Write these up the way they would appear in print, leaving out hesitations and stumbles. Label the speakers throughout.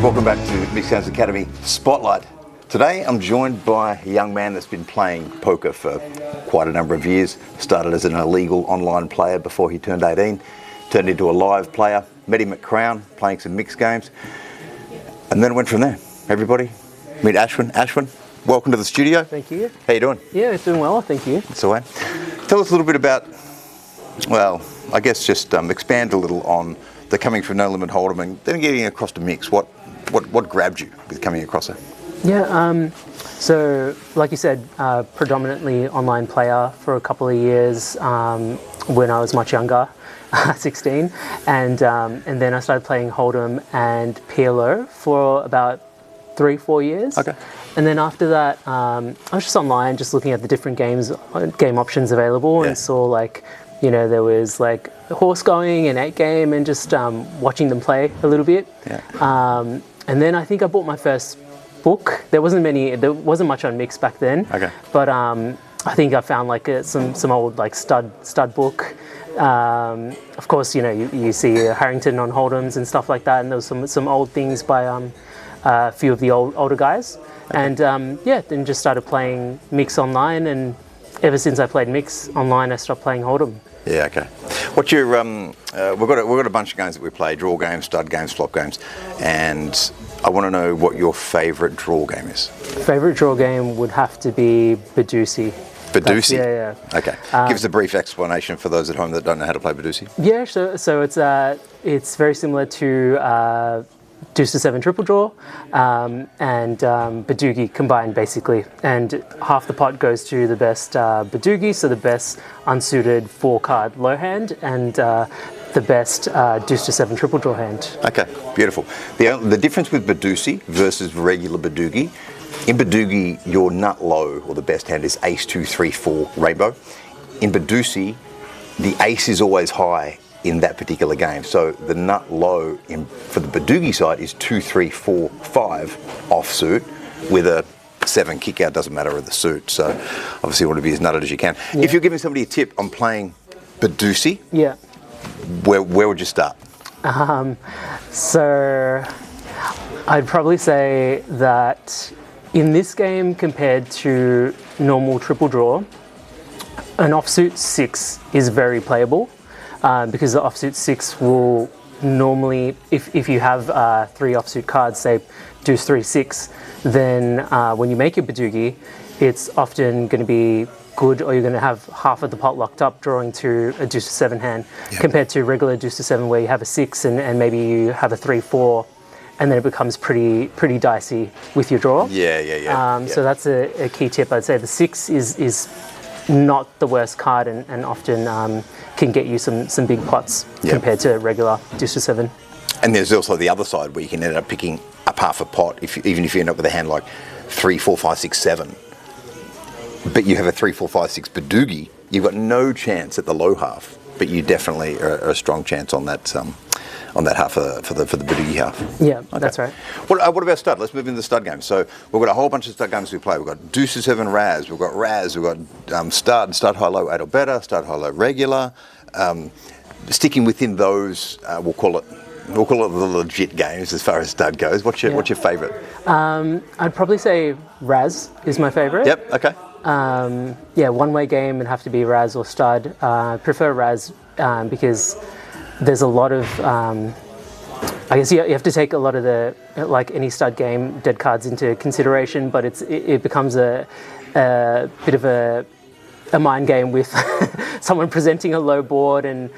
Speaker 1: welcome back to Mixed Sounds Academy Spotlight. Today I'm joined by a young man that's been playing poker for quite a number of years. Started as an illegal online player before he turned 18, turned into a live player, met him at Crown playing some mixed games, and then went from there. Everybody, meet Ashwin. Ashwin, welcome to the studio.
Speaker 2: Thank you.
Speaker 1: How you doing?
Speaker 2: Yeah, it's doing well, thank you.
Speaker 1: That's all right. Tell us a little bit about, well, I guess just expand a little on the coming from No Limit Hold'em and then getting across to mix. What grabbed you with coming across it?
Speaker 2: Yeah, so like you said, predominantly online player for a couple of years when I was much younger, 16, and then I started playing Hold'em and PLO for about 3-4 years.
Speaker 1: Okay.
Speaker 2: And then after that, I was just online, just looking at the different game options available, and saw like, you know, there was like horse going and 8-game, and just watching them play a little bit.
Speaker 1: Yeah.
Speaker 2: And then I think I bought my first book. There wasn't much on mix back then.
Speaker 1: Okay.
Speaker 2: But I think I found like some old like stud book. Of course, you know, you see Harrington on Hold'ems and stuff like that, and there was some old things by a few of the older guys. Okay. And yeah, then just started playing mix online, and ever since I played mix online, I stopped playing Hold'em.
Speaker 1: Yeah, okay. What's your, we've got a bunch of games that we play, draw games, stud games, flop games, and I want to know what your favourite draw game is.
Speaker 2: Favourite draw game would have to be Badeucey.
Speaker 1: Badeucey?
Speaker 2: Yeah.
Speaker 1: Okay. Give us a brief explanation for those at home that don't know how to play Badeucey.
Speaker 2: Yeah, so it's very similar to Deuce to 7 triple draw and Badeucey combined basically, and half the pot goes to the best Badeucey, so the best unsuited 4-card low hand, and the best Deuce to 7 triple draw hand. Okay,
Speaker 1: beautiful. The difference with Badeucey versus regular Badeucey, in Badeucey your nut low or the best hand is ace 2 3 4 rainbow. In Badeucey the ace is always high in that particular game. So the nut low for the Badeucey side is 2 3 4 5 offsuit with a 7 kick out, doesn't matter of the suit. So obviously you want to be as nutted as you can. Yeah. If you're giving somebody a tip on playing Badeucey,
Speaker 2: yeah,
Speaker 1: where would you start?
Speaker 2: So I'd probably say that in this game compared to normal triple draw, an offsuit 6 is very playable. Because the offsuit 6 will normally, if you have 3 offsuit cards, say Deuce 3 6, then when you make your Badeucey, it's often going to be good, or you're going to have half of the pot locked up drawing to a Deuce to 7 hand, compared to regular Deuce to 7 where you have a 6 and maybe you have a 3 4, and then it becomes pretty dicey with your draw.
Speaker 1: Yeah.
Speaker 2: So that's a key tip. I'd say the 6 is not the worst card, and often can get you some big pots compared to regular Deuce to 7.
Speaker 1: And there's also the other side where you can end up picking up half a pot even if you end up with a hand like 3 4 5 6 7, but you have a 3 4 5 6 Badeucey, you've got no chance at the low half, but you definitely are a strong chance on that half for the Badeucey half.
Speaker 2: Yeah, okay. That's right.
Speaker 1: What about stud? Let's move into the stud games. So we've got a whole bunch of stud games we play. We've got Deuce to 7 Razz, we've got Razz, we've got stud high low 8 or better, stud high low regular. Sticking within those, we'll call it the legit games as far as stud goes. What's your favourite?
Speaker 2: I'd probably say Razz is my favourite.
Speaker 1: Yep. Okay.
Speaker 2: One-way game would have to be Razz or stud. I prefer Razz because there's a lot of, I guess you have to take a lot of the, like any stud game, dead cards into consideration, but it becomes a bit of a mind game with someone presenting a low board, and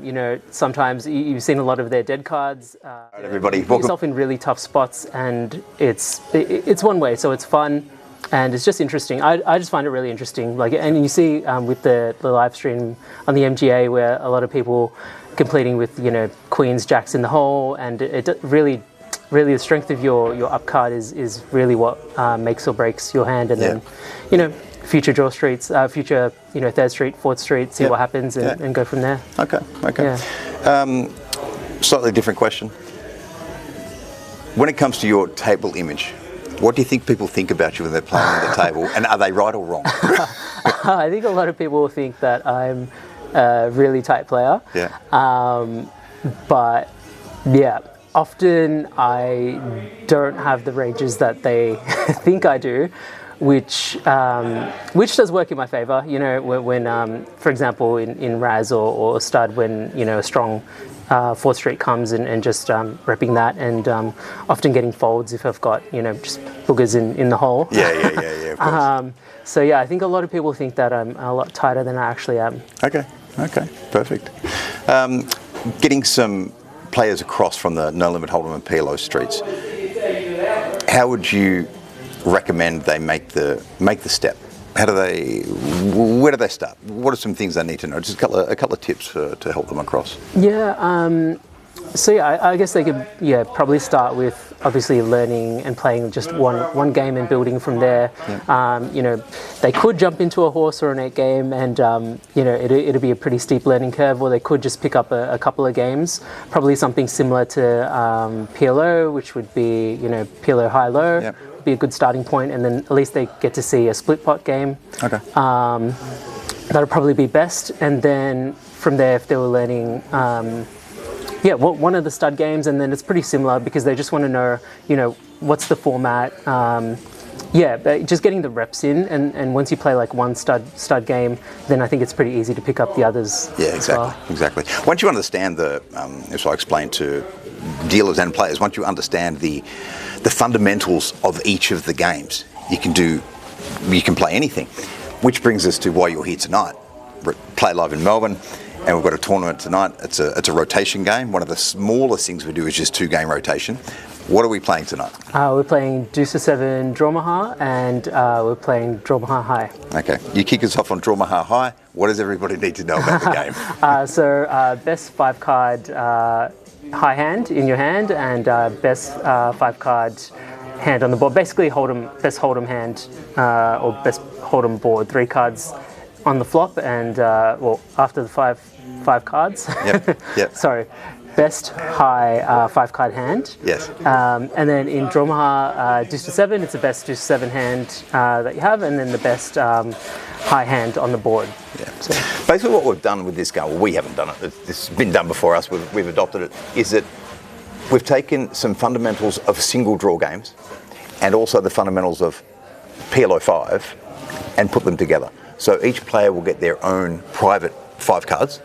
Speaker 2: you know, sometimes you've seen a lot of their dead cards.
Speaker 1: Right, everybody,
Speaker 2: you put yourself in really tough spots, and it's one way, so it's fun. And it's just interesting. I just find it really interesting. Like, and you see with the live stream on the MGA where a lot of people completing with, you know, queens, jacks in the hole, and it really the strength of your up card is really what makes or breaks your hand. And then, you know, future draw streets, future, you know, 3rd street, 4th street, see what happens, and go from there.
Speaker 1: Okay. Yeah. Slightly different question. When it comes to your table image, what do you think people think about you when they're playing on the table, and are they right or wrong?
Speaker 2: I think a lot of people think that I'm a really tight player.
Speaker 1: Yeah.
Speaker 2: But yeah, often I don't have the ranges that they think I do, which does work in my favour. You know, when for example, in Razz or Stud, when you know a strong 4th Street comes and just repping that, and often getting folds if I've got just boogers in the hole.
Speaker 1: Yeah, of course.
Speaker 2: So yeah, I think a lot of people think that I'm a lot tighter than I actually am.
Speaker 1: Okay, perfect. Getting some players across from the No Limit Hold'em and PLO streets, how would you recommend they make the step? Where do they start? What are some things they need to know? Just a couple of tips to help them across.
Speaker 2: Yeah. So yeah, I guess they could probably start with obviously learning and playing just one game and building from there. Yeah. They could jump into a horse or an 8 game and it'll be a pretty steep learning curve, or they could just pick up a couple of games, probably something similar to PLO, which would be PLO high-low. Yep. Be a good starting point, and then at least they get to see a split pot game.
Speaker 1: Okay.
Speaker 2: That'll probably be best, and then from there, if they were learning one of the stud games, and then it's pretty similar because they just want to know, what's the format. Just getting the reps in, and once you play like one stud game, then I think it's pretty easy to pick up the others. Yeah,
Speaker 1: exactly. Once you understand as I explained to dealers and players, once you understand the fundamentals of each of the games, you can play anything. Which brings us to why you're here tonight. Play Live in Melbourne. And we've got a tournament tonight. It's a rotation game. One of the smallest things we do is just 2-game rotation. What are we playing tonight?
Speaker 2: We're playing Deuce 7 Drawmaha, and we're playing Drawmaha High.
Speaker 1: Okay. You kick us off on Drawmaha High. What does everybody need to know about the game?
Speaker 2: Best 5-card high hand in your hand, and best 5-card hand on the board. Basically, best Hold'em hand or best Hold'em board. 3 cards on the flop, and after the five cards. Yep. Sorry, best high 5-card hand.
Speaker 1: Yes.
Speaker 2: And then in Drawmaha Deuce 7, it's the best Deuce 7 hand that you have, and then the best high hand on the board.
Speaker 1: Yeah. So basically, what we've done with this game, well, we haven't done it. This has been done before us. We've adopted it. Is that we've taken some fundamentals of single draw games, and also the fundamentals of PLO 5, and put them together. So each player will get their own private 5 cards,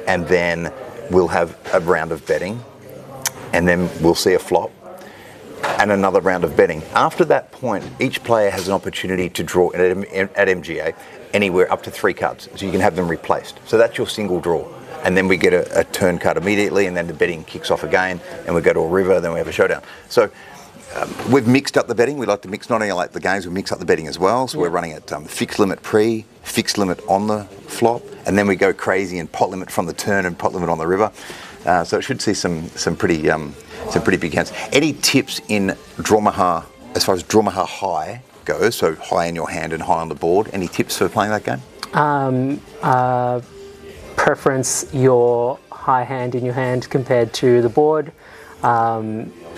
Speaker 1: and then we'll have a round of betting, and then we'll see a flop, and another round of betting. After that point, each player has an opportunity to draw at MGA anywhere up to 3 cards, so you can have them replaced. So that's your single draw. And then we get a turn card immediately, and then the betting kicks off again, and we go to a river, then we have a showdown. So we've mixed up the betting. We like to mix not only like the games, we mix up the betting as well. So we're running at fixed limit pre, fixed limit on the flop, and then we go crazy and pot limit from the turn and pot limit on the river. So it should see some pretty big hands. Any tips in Drawmaha as far as Drawmaha High goes? So high in your hand and high on the board. Any tips for playing that game?
Speaker 2: Preference your high hand in your hand compared to the board.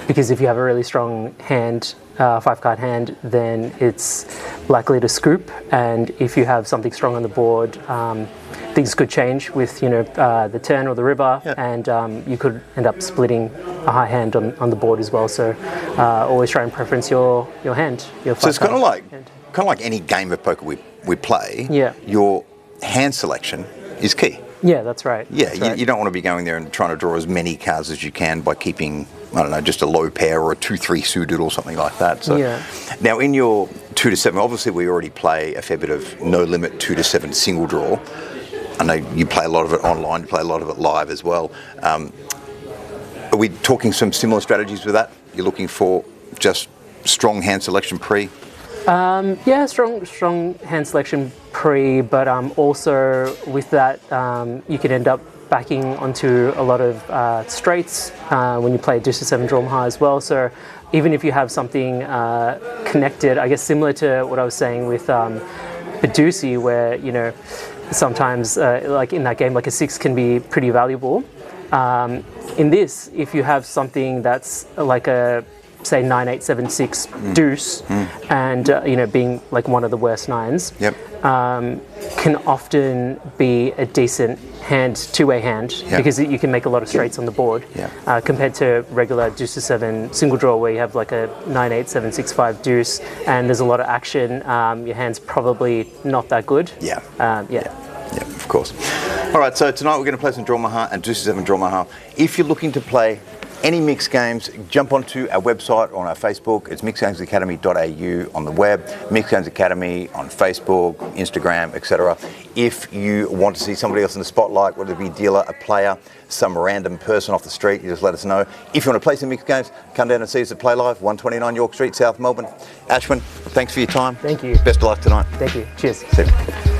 Speaker 2: Because if you have a really strong hand, 5-card hand, then it's likely to scoop. And if you have something strong on the board, things could change with the turn or the river, and you could end up splitting a high hand on the board as well. So always try and preference your hand.
Speaker 1: So it's kind of like any game of poker we play.
Speaker 2: Yeah.
Speaker 1: Your hand selection is key.
Speaker 2: Yeah, that's right.
Speaker 1: Yeah,
Speaker 2: that's right.
Speaker 1: You don't want to be going there and trying to draw as many cards as you can by keeping, I don't know, just a low pair or a 2-3 suited or something like that. So now in your 2 to 7, obviously we already play a fair bit of no limit 2 to 7 single draw. I know you play a lot of it online, you play a lot of it live as well. Are we talking some similar strategies with that? You're looking for just strong hand selection pre?
Speaker 2: Strong hand selection pre, but also with that you could end up backing onto a lot of straights when you play Deuce 7 Drawmaha as well. So even if you have something connected, I guess similar to what I was saying with Badeucey, where sometimes like in that game, like a 6 can be pretty valuable. In this, if you have something that's like a say 9, 8, 7, 6 deuce, and being like one of the worst 9s, can often be a decent hand, two-way hand, because you can make a lot of straights on the board, compared to regular deuce to 7 single draw where you have like a 9-8, 7-6-5 deuce, and there's a lot of action. Your hand's probably not that good.
Speaker 1: Yeah, of course. All right, so tonight we're going to play some Drawmaha and deuce to 7 Drawmaha. If you're looking to play any mixed games, jump onto our website on our Facebook. It's mixedgamesacademy.au on the web, Mixed Games Academy on Facebook, Instagram, etc. If you want to see somebody else in the spotlight, whether it be a dealer, a player, some random person off the street, you just let us know. If you want to play some mixed games, come down and see us at Play Live, 129 York Street, South Melbourne. Ashwin, thanks for your time.
Speaker 2: Thank you.
Speaker 1: Best of luck tonight.
Speaker 2: Thank you. Cheers.
Speaker 1: See you.